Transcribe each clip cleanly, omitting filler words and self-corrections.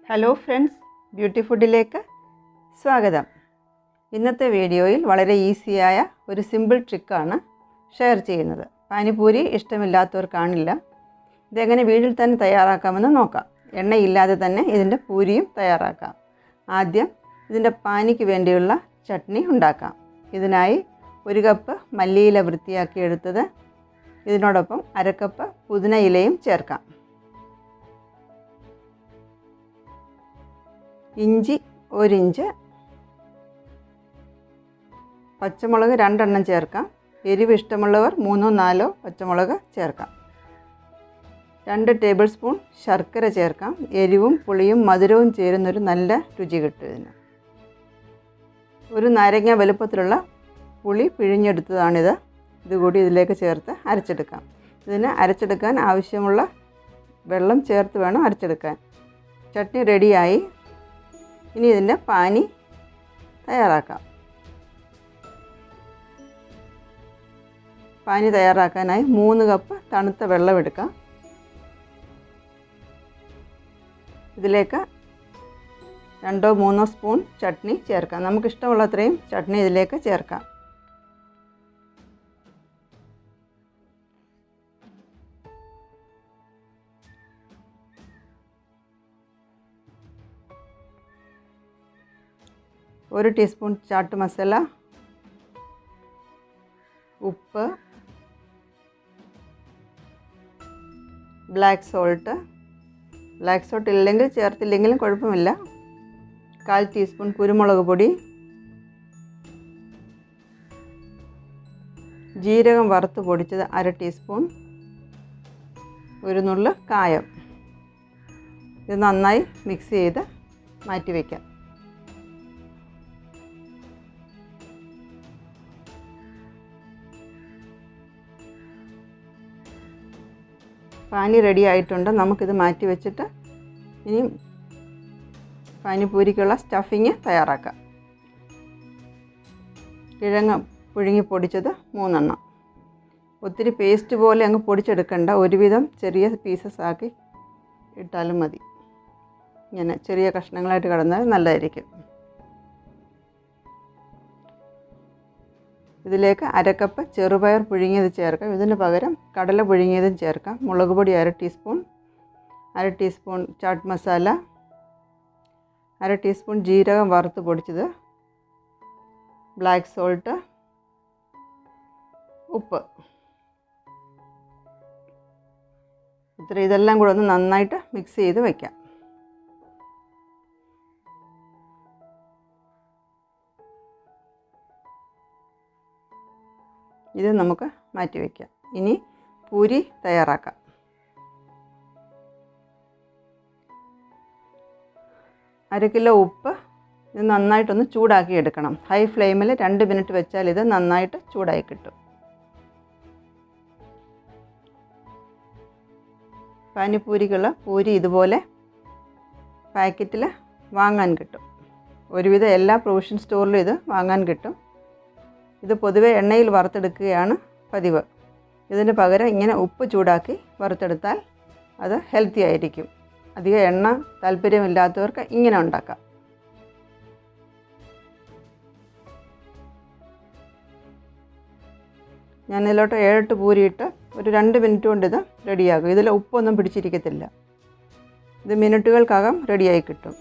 Hello friends, beauty ഫുഡിലേക്ക് സ്വാഗതം. ഇന്നത്തെ വീഡിയോയിൽ വളരെ ഈസിയായ ഒരു സിമ്പിൾ ട്രിക്കാണ് ഷെയർ ചെയ്യുന്നത്. പാനിപൂരി ഇഷ്ടമില്ലാത്തവർ കാണില്ല. ഇതെങ്ങനെ വീട്ടിൽ തന്നെ തയ്യാറാക്കാമെന്ന് നോക്കാം. എണ്ണയില്ലാതെ തന്നെ ഇതിൻ്റെ പൂരിയും തയ്യാറാക്കാം. ആദ്യം ഇതിൻ്റെ പാനിക്ക് വേണ്ടിയുള്ള ചട്നി ഉണ്ടാക്കാം. ഇതിനായി 1 കപ്പ് മല്ലിയില വൃത്തിയാക്കി എടുത്തത്, ഇതിനോടൊപ്പം 1/2 കപ്പ് പുതിന ഇലയും ചേർക്കാം. ഇഞ്ചി 1 ഇഞ്ച്, പച്ചമുളക് 2 എണ്ണം ചേർക്കാം. എരിവ് ഇഷ്ടമുള്ളവർ 3-4 പച്ചമുളക് ചേർക്കാം. 2 ടേബിൾ സ്പൂൺ ശർക്കര ചേർക്കാം. എരിവും പുളിയും മധുരവും ചേരുന്നൊരു നല്ല രുചി കിട്ടും ഇതിന്. 1 നാരങ്ങ വലുപ്പത്തിലുള്ള പുളി പിഴിഞ്ഞെടുത്തതാണിത്. ഇതുകൂടി ഇതിലേക്ക് ചേർത്ത് അരച്ചെടുക്കാം. ഇതിന് അരച്ചെടുക്കാൻ ആവശ്യമുള്ള വെള്ളം ചേർത്ത് വേണം അരച്ചെടുക്കാൻ. ചട്നി റെഡിയായി. ഇനി ഇതിൻ്റെ പാനി തയ്യാറാക്കാം. പാനി തയ്യാറാക്കാനായി 3 കപ്പ് തണുത്ത വെള്ളം എടുക്കാം. ഇതിലേക്ക് 2-3 സ്പൂൺ ചട്നി ചേർക്കാം. നമുക്കിഷ്ടമുള്ള അത്രയും ചട്നി ഇതിലേക്ക് ചേർക്കാം. ഒരു ടീസ്പൂൺ ചാട്ട് മസാല, ഉപ്പ്, ബ്ലാക്ക് സോൾട്ട് ഇല്ലെങ്കിൽ ചേർത്തില്ലെങ്കിലും കുഴപ്പമില്ല. 1/4 ടീസ്പൂൺ കുരുമുളക് പൊടി, ജീരകം വറുത്ത് പൊടിച്ചത് 1/2 ടീസ്പൂൺ, ഒരു നുള്ള് കായം. ഇത് നന്നായി മിക്സ് ചെയ്ത് മാറ്റി വയ്ക്കാം. പാനി റെഡി ആയിട്ടുണ്ട്. നമുക്കിത് മാറ്റി വെച്ചിട്ട് ഇനി പാനിപൂരിക്കുള്ള സ്റ്റഫിങ് തയ്യാറാക്കാം. കിഴങ്ങ് പുഴുങ്ങി പൊടിച്ചത് 3 എണ്ണം. ഒത്തിരി പേസ്റ്റ് പോലെ അങ്ങ് പൊടിച്ചെടുക്കണ്ട. ഒരുവിധം ചെറിയ പീസസ് ആക്കി ഇട്ടാലും മതി. ഇങ്ങനെ ചെറിയ കഷ്ണങ്ങളായിട്ട് കിടന്നാൽ നല്ലതായിരിക്കും. ഇതിലേക്ക് 1/2 കപ്പ് ചെറുപയർ പുഴുങ്ങിയത് ചേർക്കാം. ഇതിന് പകരം കടല പുഴുങ്ങിയതും ചേർക്കാം. മുളക് പൊടി 1/2 teaspoon, 1/2 teaspoon chaat masala, 1/2 teaspoon ജീരകം വറുത്ത് പൊടിച്ചത്, ബ്ലാക്ക് സോൾട്ട്, ഉപ്പ്. ഇതെല്ലാം കൂടെ ഒന്ന് നന്നായിട്ട് മിക്സ് ചെയ്ത് വയ്ക്കാം. ഇത് നമുക്ക് മാറ്റി വയ്ക്കാം. ഇനി പൂരി തയ്യാറാക്കാം. അര കിലോ ഉപ്പ്. ഇത് നന്നായിട്ടൊന്ന് ചൂടാക്കി എടുക്കണം. ഹൈ ഫ്ലെയിമിൽ 2 മിനിറ്റ് വെച്ചാൽ ഇത് നന്നായിട്ട് ചൂടായി കിട്ടും. പാനിപൂരിക്കുള്ള പൂരി ഇതുപോലെ പാക്കറ്റിൽ വാങ്ങാൻ കിട്ടും. ഒരുവിധം എല്ലാ പ്രൊവിഷൻ സ്റ്റോറിലും ഇത് വാങ്ങാൻ കിട്ടും. ഇത് പൊതുവെ എണ്ണയിൽ വറുത്തെടുക്കുകയാണ് പതിവ്. ഇതിന് പകരം ഇങ്ങനെ ഉപ്പ് ചൂടാക്കി വറുത്തെടുത്താൽ അത് ഹെൽത്തി ആയിരിക്കും. അധികം എണ്ണ താല്പര്യമില്ലാത്തവർക്ക് ഇങ്ങനെ ഉണ്ടാക്കാം. ഞാൻ ഇതിലോട്ട് 7-8 പൂരിയിട്ട് ഒരു 2 മിനിറ്റ് കൊണ്ട് ഇത് റെഡിയാകും. ഇതിൽ ഉപ്പൊന്നും പിടിച്ചിരിക്കത്തില്ല. ഇത് മിനിറ്റുകൾക്കകം റെഡിയായി കിട്ടും.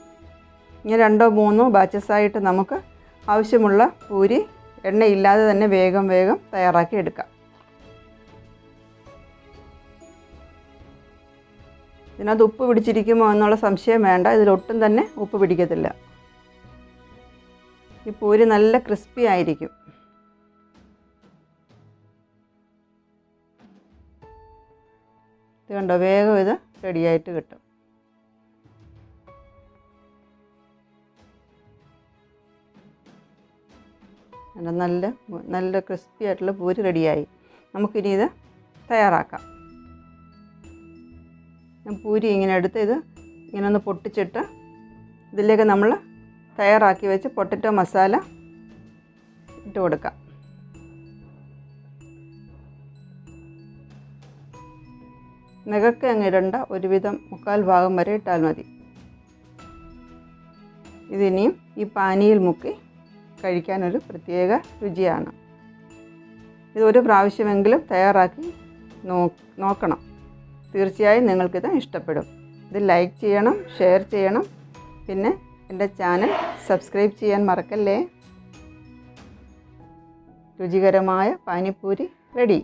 ഇങ്ങനെ 2-3 ബാച്ചസായിട്ട് നമുക്ക് ആവശ്യമുള്ള പൂരി എണ്ണയില്ലാതെ തന്നെ വേഗം തയ്യാറാക്കി എടുക്കാം. ഇതിനകത്ത് ഉപ്പ് പിടിച്ചിരിക്കുമോ എന്നുള്ള സംശയം വേണ്ട. ഇതിലൊട്ടും തന്നെ ഉപ്പ് പിടിക്കത്തില്ല. ഈ പൂരി നല്ല ക്രിസ്പി ആയിരിക്കും. ഇത് കണ്ടോ, വേഗം ഇത് റെഡിയായിട്ട് കിട്ടും. നല്ല ക്രിസ്പി ആയിട്ടുള്ള പൂരി റെഡിയായി. നമുക്കിനി ഇത് തയ്യാറാക്കാം. ഞാൻ പൂരി ഇങ്ങനെ എടുത്ത് ഇത് ഇങ്ങനെ ഒന്ന് പൊട്ടിച്ചിട്ട് ഇതിലേക്ക് നമ്മൾ തയ്യാറാക്കി വെച്ച് പൊട്ടറ്റോ മസാല ഇട്ട് കൊടുക്കാം. നികക്ക് അങ്ങ് ഇടണ്ട, ഒരുവിധം 3/4 ഭാഗം വരെ ഇട്ടാൽ മതി. ഇതിനിയും ഈ പാനിയിൽ മുക്കി കഴിക്കാനൊരു പ്രത്യേക രുചിയാണ്. ഇതൊരു പ്രാവശ്യമെങ്കിലും തയ്യാറാക്കി നോക്കണം. തീർച്ചയായും നിങ്ങൾക്കിത് ഇഷ്ടപ്പെടും. ഇത് ലൈക്ക് ചെയ്യണം, ഷെയർ ചെയ്യണം. പിന്നെ എൻ്റെ ചാനൽ സബ്സ്ക്രൈബ് ചെയ്യാൻ മറക്കല്ലേ. രുചികരമായ പാനിപ്പൂരി റെഡി.